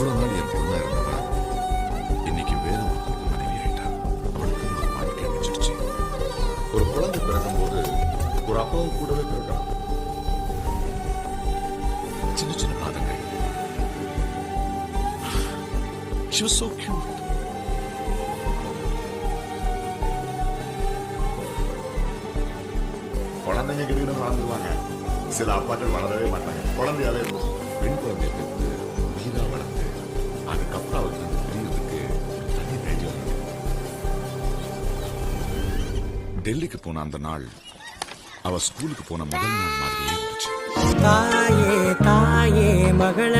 இவ்வளவு நாள் என் பொண்ணா இருந்தவ இன்னைக்கு வேற ஒரு மனைவி ஆயிட்டா. அவளுக்கு ஒரு வாழ்க்கை அமைச்சிருச்சு. ஒரு குழந்தை பிறக்கும்போது ஒரு அப்பாவும் கூடவே பிறக்கலாம். சின்ன சின்ன பாதங்கள். She was so cute. குழந்தைங்க கிட்ட வளர்ந்துருவாங்க. சில அப்பாக்கள் வளரவே மாட்டாங்க. குழந்தையாவே இருக்கும். பெண் குழந்தைய பெற்று வீணா வளர்த்து அதுக்கப்புறம் அவருக்கு அந்த பிரியத்துக்கு தனி தைரியம் இருக்கு. டெல்லிக்கு போன அந்த நாள் அவ ஸ்கூலுக்கு போன முதல் நாள் மாதிரியே இருந்துச்சு. தாயே தாயே மகள